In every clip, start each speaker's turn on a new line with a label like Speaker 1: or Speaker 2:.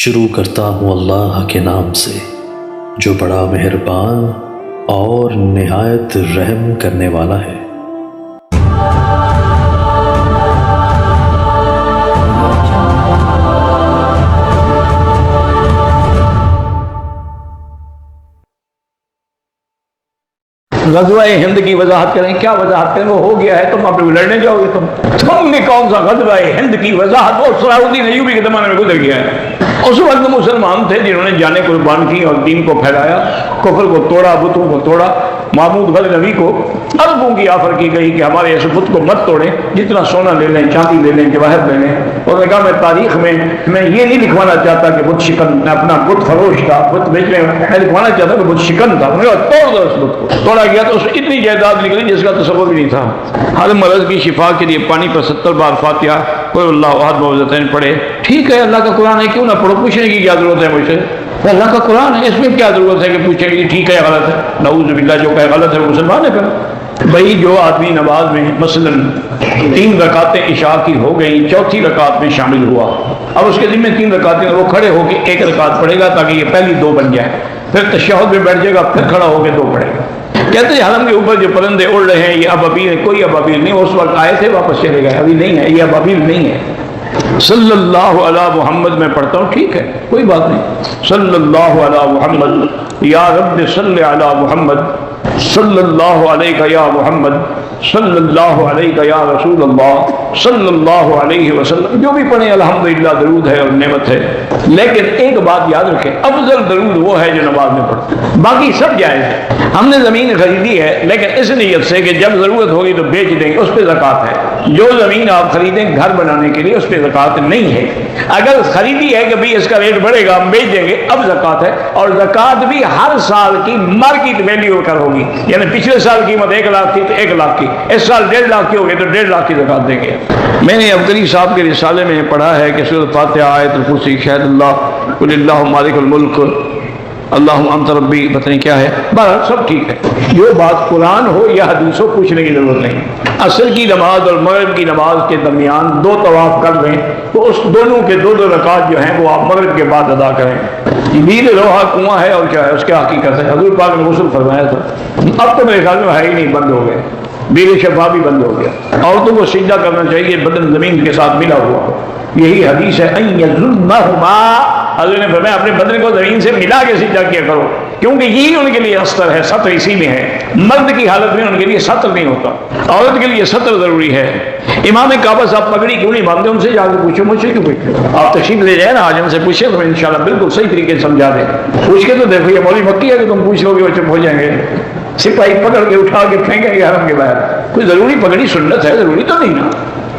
Speaker 1: شروع کرتا ہوں اللہ کے نام سے جو بڑا مہربان اور نہایت رحم کرنے والا ہے۔
Speaker 2: غزوہ ہند کی وضاحت کریں، کیا وضاحت کریں؟ وہ ہو گیا ہے، تم اپنے لڑنے جاؤ گے؟ تم نے کون سا غزوہ ہند کی وضاحت؟ وہ صلاح الدین ایوبی کے زمانے میں گزر گیا ہے۔ اس وقت مسلمان تھے جنہوں نے جانیں قربان کی اور دین کو پھیلایا، کفر کو توڑا، بتوں کو توڑا۔ محمود غزنوی کو اربوں کی آفر کی گئی کہ ہمارے اس بت کو مت توڑیں، جتنا سونا لے لیں، چاندی لے لیں، جواہر لے لیں۔ اور نے کہا میں تاریخ میں یہ نہیں لکھوانا چاہتا کہ بت شکن، میں اپنا بت فروش تھا، بت بیچنے میں لکھوانا چاہتا کہ بت شکن تھا۔ انہوں نے کہا توڑ دو اس بت کو۔ توڑا گیا تو اس اتنی جائیداد نکلی جس کا تصور بھی نہیں تھا۔ ہر مرض کی شفا کے لیے پانی پر 70 بار فاتحہ قل اللہ احد معوذتین پڑھے۔ ٹھیک ہے، اللہ کا قرآن ہے، کیوں نہ پڑھو؟ پوچھنے کی کیا ضرورت ہے مجھ سے؟ اللہ کا قرآن ہے، اس میں کیا ضرورت ہے کہ پوچھیں کہ ٹھیک ہے یا غلط ہے؟ نعوذ باللہ، جو کہے غلط ہے وہ مسلمان ہے پھر۔ بھائی جو آدمی نماز میں مثلاً 3 رکعتیں عشاء کی ہو گئی، چوتھی رکعت میں شامل ہوا، اب اس کے ذمہ 3 رکعتیں، وہ کھڑے ہو کے 1 رکعت پڑھے گا تاکہ یہ پہلی 2 بن جائے، پھر تشہد میں بیٹھ جائے گا، پھر کھڑا ہو کے 2 پڑھے گا۔ کہتے ہیں حرم کے اوپر جو پرندے اڑ رہے ہیں یہ ابابیل ہے۔ کوئی ابابیل نہیں، اس وقت آئے تھے واپس چلے گئے، ابھی نہیں ہے، یہ ابابیل نہیں ہے۔ صلی اللہ علی محمد میں پڑھتا ہوں، ٹھیک ہے، کوئی بات نہیں۔ صلی اللہ علی محمد، یا رب صلی علی محمد، صلی اللہ علیہ یا محمد، صلی اللہ علیہ یا رسول اللہ، صلی اللہ علیہ وسلم، جو بھی پڑھیں الحمدللہ درود ہے اور نعمت ہے۔ لیکن ایک بات یاد رکھیں، افضل درود وہ ہے جو نماز میں پڑھتے ہیں، باقی سب جائز ہے۔ ہم نے زمین خریدی ہے لیکن اس نیت سے کہ جب ضرورت ہوگی تو بیچ دیں گے، اس پہ زکوٰۃ ہے۔ جو زمین آپ خریدیں گھر بنانے کے لیے اس پہ زکوٰۃ نہیں ہے۔ اگر خریدی ہے کہ بھئی اس کا ریٹ بڑھے گا ہم بیچ دیں گے، اب زکوٰۃ ہے، اور زکوٰۃ بھی ہر سال کی مارکیٹ ویلیو پر ہوگی، یعنی پچھلے سال قیمت 1 لاکھ تھی تو 1 لاکھ کی، اس سال 1.5 لاکھ کی ہوگی تو 1.5 لاکھ کی زکوٰۃ دیں گے۔ میں نے عبدلی صاحب کے رسالے میں پڑھا ہے کہ سورۃ فاتحہ، آیت الکرسی، شہد اللہ، قل اللہ مالک الملک، اللہم انت ربی، پتہ نہیں کیا ہے، بہرحال سب ٹھیک ہے۔ جو بات قرآن ہو یا حدیث ہو پوچھنے کی ضرورت نہیں۔ عصر کی نماز اور مغرب کی نماز کے درمیان 2 طواف کر دیں تو اس دونوں کے 2 رکعت جو ہیں وہ آپ مغرب کے بعد ادا کریں۔ بیل لوہا کنواں ہے اور کیا ہے اس کی حقیقت ہے، حضور پاک نے غسل فرمایا تھا، اب تو میرے خیال میں ہے ہی نہیں، بند ہو گئے، بیل شفا بھی بند ہو گیا۔ عورتوں کو سجدہ کرنا چاہیے بدن زمین کے ساتھ ملا ہوا ہو، یہی حدیث ہے ان یظلمہما، حضور نے فرمایا اپنے بدن کو زمین سے ملا کے سجدہ کیا کرو، کیونکہ یہی ان کے لیے استر ہے، ستر اسی میں ہے۔ مرد کی حالت میں ان کے لیے ستر نہیں ہوتا، عورت کے لیے ستر ضروری ہے۔ امام کعبہ صاحب پگڑی کیوں نہیں باندھتے؟ ان سے جا کے پوچھو، مجھ سے کیوں پوچھو؟ آپ تشریف لے جائیں نا آج، ان سے پوچھیں تو انشاءاللہ بالکل صحیح طریقے سے سمجھا دیں۔ پوچھ کے تو دیکھو، یہ مولوی مکی ہے کہ تم پوچھ لو گے وہ چپ ہو جائیں گے، سپاہی پکڑ کے اٹھا کے پھینکیں گے حرم کے باہر۔ کوئی ضروری پگڑی سنت ہے، ضروری تو نہیں نا،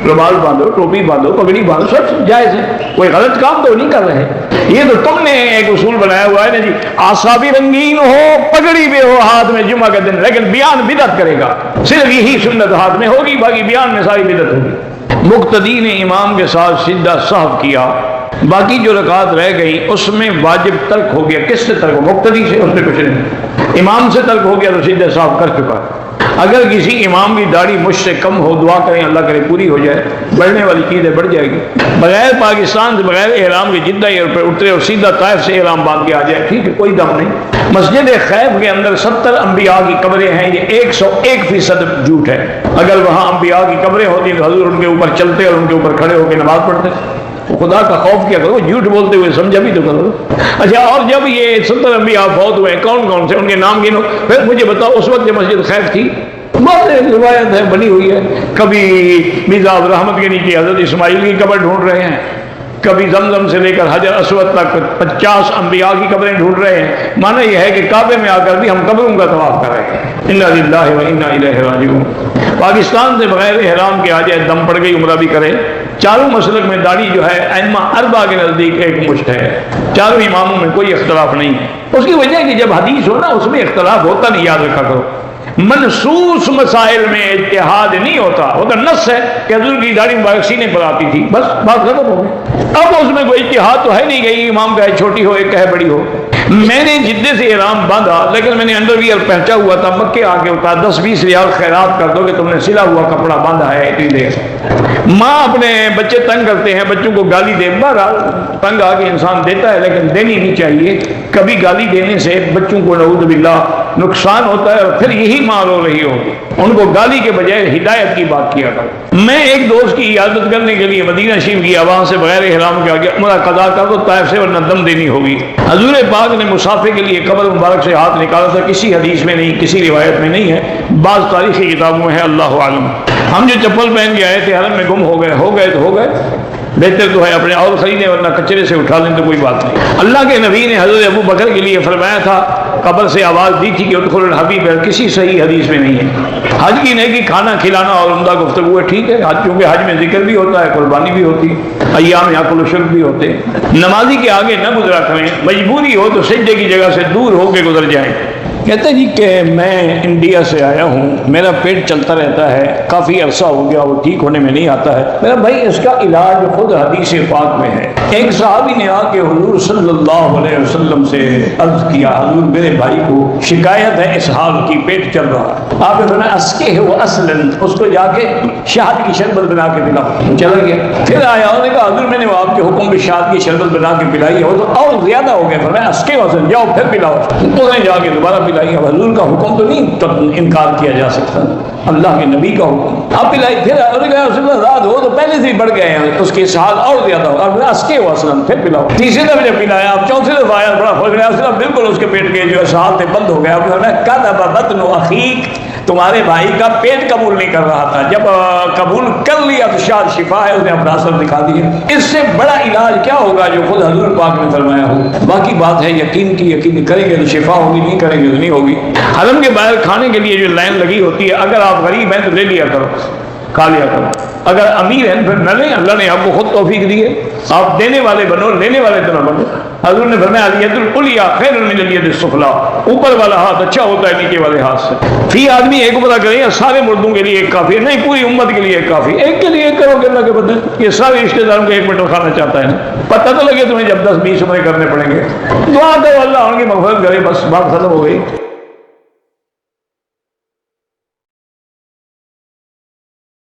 Speaker 2: رومال باندھو، ٹوپی باندھو، پگڑی باندھو، سب جائز ہے، کوئی غلط کام تو نہیں کر رہے۔ یہ تو تم نے ایک اصول بنایا ہوا ہے نا جی، آسا بھی رنگین ہو، پگڑی بھی ہو ہاتھ میں جمعہ کے دن، لیکن بیان بدعت کرے گا، صرف یہی سنت ہاتھ میں ہوگی، باقی بیان میں ساری بدعت ہوگی۔ مقتدی نے امام کے ساتھ سجدہ سہو کیا، باقی جو رکعات رہ گئی اس میں واجب ترک ہو گیا، کس سے ترک ہو؟ مقتدی سے، اس میں کچھ نہیں، امام سے ترک ہو گیا تو سجدہ سہو کر چکا۔ اگر کسی امام کی داڑھی مجھ سے کم ہو، دعا کریں اللہ کرے پوری ہو جائے، بڑھنے والی چیزیں بڑھ جائے گی۔ بغیر پاکستان سے بغیر احرام کے جدہ ایئرپورٹ اترے اور سیدھا طائف سے احرام باندھ کے آ جائے، ٹھیک ہے، کوئی دم نہیں۔ مسجد خیف کے اندر 70 انبیاء کی قبریں ہیں، یہ 101% جھوٹ ہے۔ اگر وہاں انبیاء کی قبریں ہوتی تو حضور ان کے اوپر چلتے اور ان کے اوپر کھڑے ہو کے نماز پڑھتے۔ خدا کا خوف کیا کرو، جھوٹ بولتے ہوئے سمجھا بھی تو کرو۔ اچھا، اور جب یہ 70 انبیاء فوت ہوئے، کون کون سے، ان کے نام گنو، پھر مجھے بتاؤ اس وقت جب مسجد خیف تھی، بہت روایت ہے بنی ہوئی ہے، کبھی مرزا عبد الرحمت کے نیچے حضرت اسماعیل کی قبر ڈھونڈ رہے ہیں، کبھی زمزم سے لے کر حجر اسود تک 50 انبیاء کی قبریں ڈھونڈ رہے ہیں۔ معنی یہ ہے کہ کعبے میں آ کر بھی ہم قبروں کا طواف کر رہے ہیں۔ انا للہ و انا الیہ راجعون۔ پاکستان سے بغیر احرام کے آ جائے، دم پڑ گئی عمرہ بھی کرے۔ چاروں مسلک میں داڑھی جو ہے ائمہ 4 کے نزدیک ایک مشت ہے، چاروں اماموں میں کوئی اختلاف نہیں ہے۔ اس کی وجہ ہے کہ جب حدیث ہو نا اس میں اختلاف ہوتا نہیں، یاد رکھا کرو۔ منصوص مسائل میں اتحاد نہیں ہوتا، وہ تو نص ہے کہ حضور کی داڑھی مبارک سینے پر آتی تھی، بس بات ختم ہو گئی۔ اب اس میں کوئی اتحاد تو ہے نہیں کہ امام کا ہے چھوٹی ہو ایک کا ہے بڑی ہو۔ میں نے جدے سے احرام باندھا لیکن میں نے انڈر ویئر پہنچا ہوا تھا، مکے آ کے اتارا 10-20 ریال خیرات کر دو کہ تم نے سلا ہوا کپڑا باندھا ہے اتنی دیر۔ ماں اپنے بچے تنگ کرتے ہیں، بچوں کو گالی دے، بہرحال تنگ آ کے انسان دیتا ہے لیکن دینی نہیں چاہیے۔ کبھی گالی دینے سے بچوں کو نعوذ باللہ نقصان ہوتا ہے اور پھر یہی ماں رو رہی ہوگی۔ ان کو گالی کے بجائے ہدایت کی بات کیا کرو۔ میں ایک دوست کی عیادت کرنے کے لیے مدینہ شریف گیا، وہاں سے بغیر احرام کے آگے عمرہ قضا کر دو طائف سے، ورنہ دم دینی ہوگی۔ حضور پاک نے مسافر کے لیے قبر مبارک سے ہاتھ نکالا تھا، کسی حدیث میں نہیں، کسی روایت میں نہیں ہے، بعض تاریخی کتابوں میں ہے، اللہ عالم۔ ہم جو چپل پہن کے آئے تھے حرم میں گم ہو گئے تو ہو گئے، بہتر تو ہے اپنے اور خریدیں ورنہ کچرے سے اٹھا لیں تو کوئی بات نہیں۔ اللہ کے نبی نے حضرت ابو بکر کے لیے فرمایا تھا، قبر سے آواز دی تھی کہ ادخل الحبیب، کسی صحیح حدیث میں نہیں ہے۔ حج کی نیکی کھانا کھلانا اور عمدہ گفتگو ہے، ٹھیک ہے، حج کیونکہ حج میں ذکر بھی ہوتا ہے، قربانی بھی ہوتی ہے، ایام یاکل و شرب بھی ہوتے۔ نمازی کے آگے نہ گزرا کریں، مجبوری ہو تو سجدے کی جگہ سے دور ہو کے گزر جائیں۔ کہتے جی کہ میں انڈیا سے آیا ہوں، میرا پیٹ چلتا رہتا ہے، کافی عرصہ ہو گیا، وہ ٹھیک ہونے میں نہیں آتا ہے۔ میرا بھائی اس کا علاج خود حدیث پاک میں ہے۔ ایک صحابی نے آ کے حضور صلی اللہ علیہ وسلم سے عرض کیا، حضور میرے بھائی کو شکایت ہے اسہال کی، پیٹ چل رہا ہے۔ آپ نے فرمایا اسقہ ہو اصلاً، اس کو جا کے شہد کی شربت بنا کے پلاؤ۔ چلا گیا، پھر آیا، انہوں نے کہا حضور میں نے آپ کے حکم پہ شہد کی شربت بنا کے پلائی ہے، وہ تو اور زیادہ ہو گیا۔ فرمایا اسقہ ہو اصلاً، جاؤ پھر پلاؤ۔ انہوں نے جا کے دوبارہ پلائی۔ حضور کا حکم تو نہیں انکار کیا جا سکتا، اللہ کے نبی کا حکم۔ آپ پلائی، پھر رات ہو تو پہلے سے ہی بڑھ گئے ہیں، اس کے ساتھ اور زیادہ ہو، آپ اسکے ہو اصلا، پھر پلاؤ۔ تیسری دفعہ جب پلایا، آپ چوتھی دفعہ آیا، بڑا فرق گیا، بالکل اس کے پیٹ کے جو ساتھ تھے بند ہو گیا۔ کذب بطن اخیک، تمہارے بھائی کا پیٹ قبول نہیں کر رہا تھا، جب قبول کر لیا تو شاید شفا ہے، اس نے اپنا اثر دکھا دیا۔ اس سے بڑا علاج کیا ہوگا جو خود حضور پاک نے فرمایا ہو؟ باقی بات ہے یقین کی، یقین کریں گے تو شفا ہوگی، نہیں کریں گے تو نہیں ہوگی۔ حرم کے باہر کھانے کے لیے جو لائن لگی ہوتی ہے، اگر آپ غریب ہیں تو لے لیا کرو، کھا لیا کرو، اگر امیر ہیں پھر نہ لیں، اللہ نے آپ کو خود توفیق دی ہے، آپ دینے والے بنو، لینے والے تو نہ بنو۔ حضور نے فرمایا الید العلیٰ خیر من الید السفلیٰ، اوپر والا ہاتھ اچھا ہوتا ہے نیچے والے ہاتھ سے۔ فی آدمی ایک پتہ کریں، سارے مردوں کے لیے ایک کافی ہے، نہیں پوری امت کے لیے ایک کافی، ایک کے لیے ایک کرو گے اللہ کے بدلے۔ یہ سارے رشتہ داروں کو ایک مٹر کھانا چاہتا ہے نا، پتہ تو لگے تمہیں جب 10-20 عمرے کرنے پڑیں گے۔ دعا کرو اللہ ان کی مغفرت کرے، بس بات ختم ہو گئی۔